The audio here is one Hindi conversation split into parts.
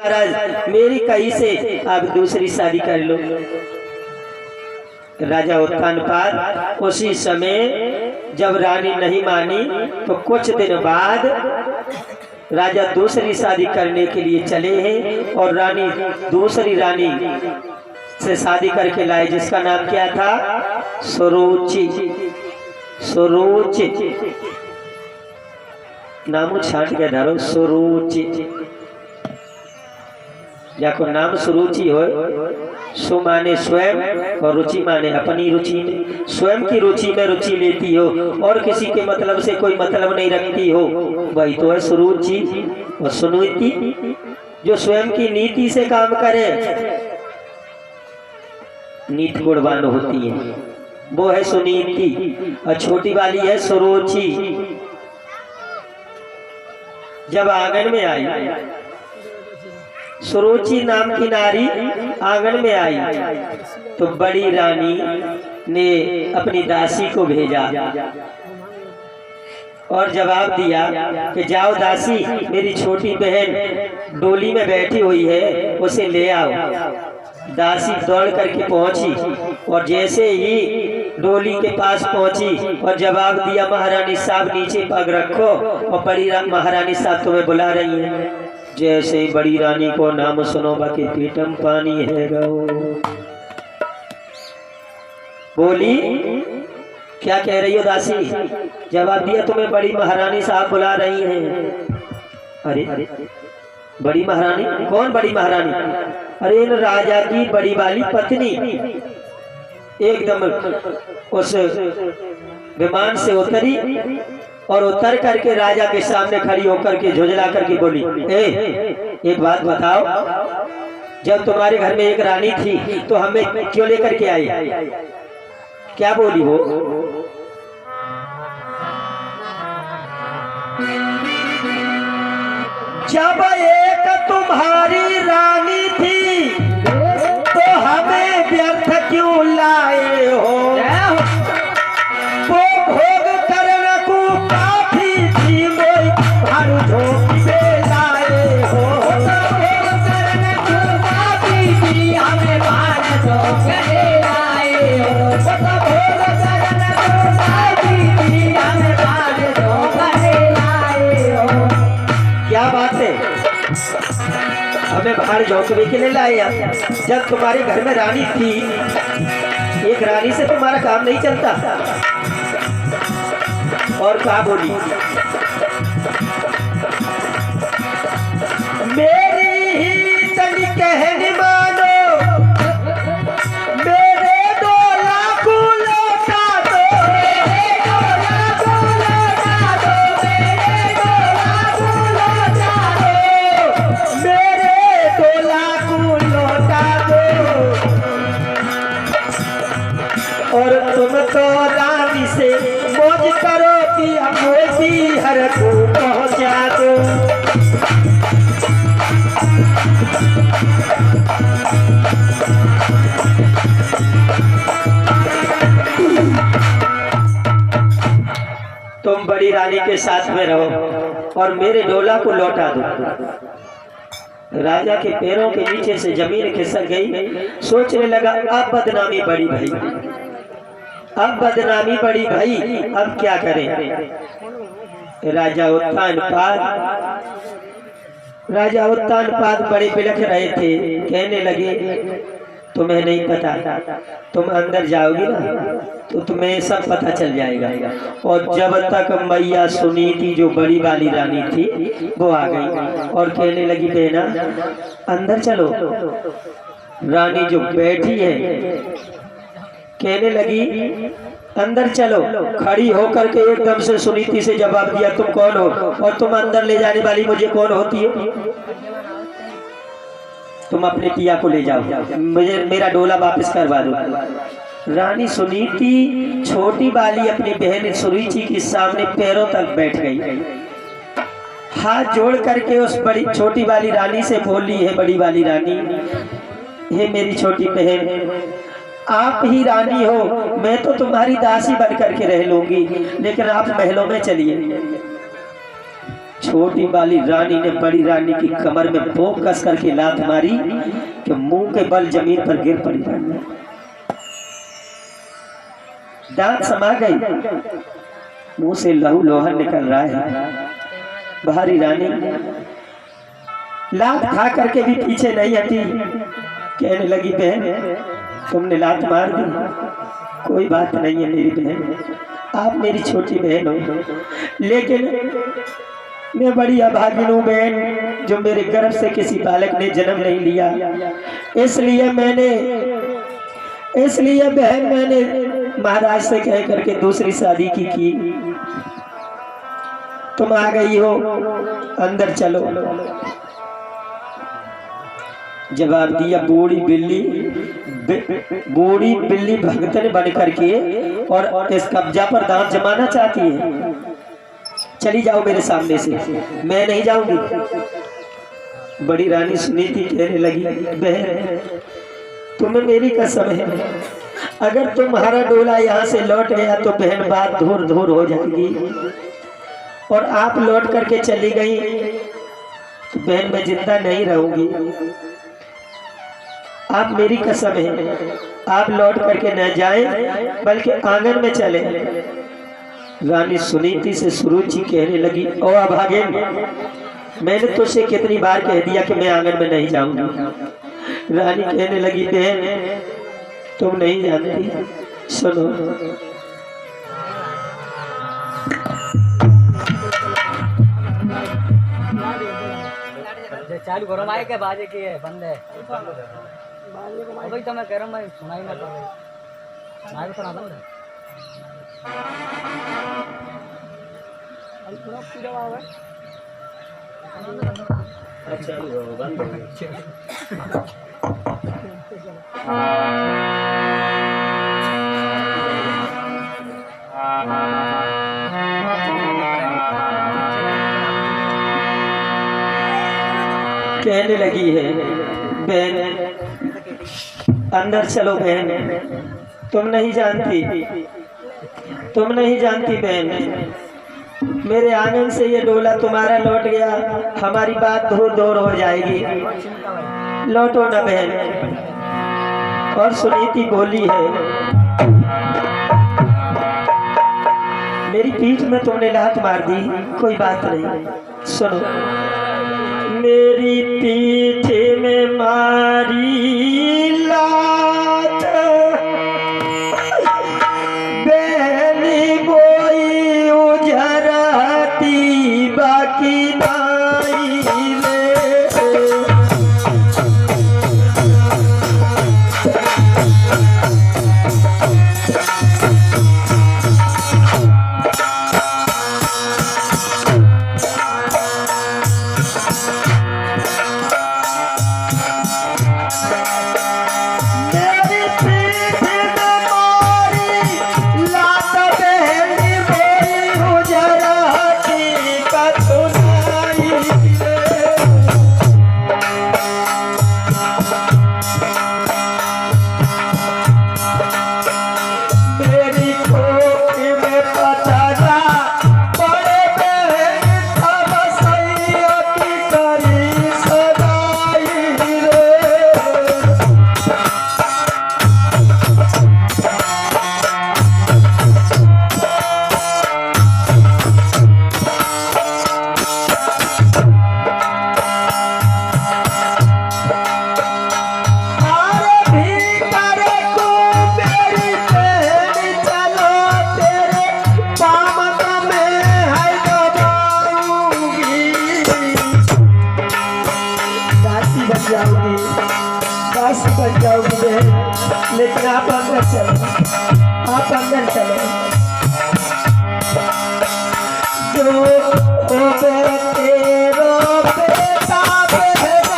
महाराज मेरी कहीं से आप दूसरी शादी कर लो। राजा उत्तानपाद उसी समय जब रानी नहीं मानी तो कुछ दिन बाद राजा दूसरी शादी करने के लिए चले हैं और रानी दूसरी रानी से शादी करके लाए जिसका नाम क्या था? सुरुचि। सुरुचि नाम छाट के धरो सुरुचि। जाको नाम सुरुचि हो, सु माने स्वयं और रुचि माने अपनी रुचि में, स्वयं की रुचि में रुचि लेती हो और किसी के मतलब से कोई मतलब नहीं रखती हो, वही तो है सुरुचि। और सुनीति जो स्वयं की नीति से काम करे, नीति गुणवान होती है, वो है सुनीति। और छोटी वाली है सुरुचि। जब आंगन में आई सुरुचि नाम की नारी आंगन में आई तो बड़ी रानी ने अपनी दासी को भेजा और जवाब दिया कि जाओ दासी, मेरी छोटी बहन डोली में बैठी हुई है, उसे ले आओ। दासी दौड़ करके पहुंची और जैसे ही डोली के पास पहुंची और जवाब दिया, महारानी साहब नीचे पग रखो और बड़ी महारानी साहब तुम्हें बुला रही है। जैसे ही बड़ी रानी को नाम सुनो बाकी पीठम पानी है गो। बोली क्या कह रही हो दासी? जवाब दिया तुम्हें बड़ी महारानी साहब बुला रही हैं। अरे बड़ी महारानी? कौन बड़ी महारानी? अरे इन राजा की बड़ी वाली पत्नी। एकदम उस विमान से उतरी और उतर करके राजा के सामने खड़ी होकर के झुंझला करके बोली, एक बात बताओ, जब तुम्हारे घर में एक रानी थी तो हमें क्यों लेकर के आई? क्या बोली वो? जब एक तुम्हारी रानी थी तो हमें व्यर्थ क्यों लाए हो? वो भोग करने को काफी थी, मोई भानु झोंकी में लाए हो। भोग करने को काफी थी, हमें भानु झोंकी में लाए हो। भोग करने को काफी थी, हमें भानु झोंकी में लाए हो। क्या बात है, हमें बाहर झोंकने के लिए लाए आप? जब तुम्हारे घर में रानी थी, एक रानी से तुम्हारा काम नहीं चलता। और क्या बोली? मेरी ही तनी कहनी मानो, मेरे डोला को लौटा दो, मेरे डोला को लौटा दो, मेरे डोला को लौटा दो, मेरे डोला को लौटा दो। और तुम तो रानी से मौज करो कि मोती हर को पहुंचा दो। तुम बड़ी रानी के साथ में रहो और मेरे डोला को लौटा दो। राजा के पैरों के नीचे से जमीन खिसक गई। सोचने लगा अब बदनामी बड़ी भाई, अब बदनामी बड़ी भाई, अब क्या करें? राजा उत्तानपाद बड़े बिलख रहे थे। कहने लगे तुम्हें नहीं पता, तुम अंदर जाओगी ना तो तुम्हें सब पता चल जाएगा। और जब तक मैया सुनीति जो बड़ी वाली रानी थी वो आ गई और कहने लगी बहना अंदर चलो। रानी जो बैठी है कहने लगी अंदर चलो। खड़ी होकर के एकदम से सुनीति से जवाब दिया, तुम कौन हो और तुम अंदर ले जाने वाली मुझे कौन होती है? तुम अपने पिया को ले जाओ, मुझे मेरा डोला वापस करवा दो। रानी सुनीति छोटी वाली अपनी बहन सुरुचि के सामने पैरों तक बैठ गई। हाथ जोड़ करके उस बड़ी छोटी वाली रानी से बोली, है बड़ी वाली रानी, हे मेरी छोटी बहन, आप ही रानी हो, मैं तो तुम्हारी दासी बन करके रह लूंगी, लेकिन आप महलों में चलिए। छोटी वाली रानी ने बड़ी रानी की कमर में भोंक कस करके लात मारी कि मुंह के बल जमीन पर गिर पड़ी। दांत समा गई, मुंह से लहू लोहर निकल रहा है। बाहरी रानी लात खा करके भी पीछे नहीं हटी, कहने लगी बहन तुमने लात मार दी, कोई बात नहीं है मेरी बहन, आप मेरी छोटी बहन हो, लेकिन मैं बड़ी अभागिन हूँ बहन, जो मेरे गर्भ से किसी बालक ने जन्म नहीं लिया, इसलिए बहन मैंने महाराज से कह करके दूसरी शादी की। तुम आ गई हो, अंदर चलो। जवाब दिया बूढ़ी बिल्ली भगतन बन करके और इस कब्जा पर दांत जमाना चाहती है। चली जाओ मेरे सामने से, मैं नहीं जाऊंगी। बड़ी रानी सुनीति कहने लगी बहन तुम्हें मेरी कसम है, अगर तुम्हारा डोला यहाँ से लौट गया तो बहन बात धूर धूर हो जाएगी, और आप लौट करके चली गई तो बहन मैं जिंदा नहीं रहूंगी। आप मेरी कसम है, आप लौट करके न जाएं बल्कि आंगन में चले। रानी सुनीति से सुरुचि कहने लगी ओ अभागिन, मैंने तुझसे कितनी बार कह दिया कि मैं आंगन में नहीं जाऊंगी। रानी कहने लगी बहन तुम नहीं जानती, सुनो। चालू करो माइक है, बाजे की है बंद है भाई, तो मैं कह रहा हूँ मैं सुनाई ना पाऊँ, माइक सुना बंद है। कहने लगी है बहन अंदर चलो बहन, तुम नहीं जानती बहन, मेरे आंगन से ये डोला तुम्हारा लौट गया, हमारी बात दूर दूर हो जाएगी, लौटो ना बहन। और सुनीति बोली है मेरी पीठ में तुमने लात मार दी, कोई बात नहीं, सुनो। मेरी पीठ में मारी लात बहनी बोई उजरती बाकी नाई ले। बन जाओगी बहन, लेकिन आप अंदर चलो, जो तेरो बेटा बहना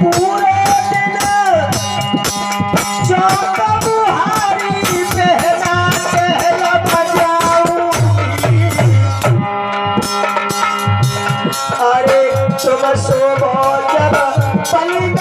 पूरे दिन जो तुम्हारी पली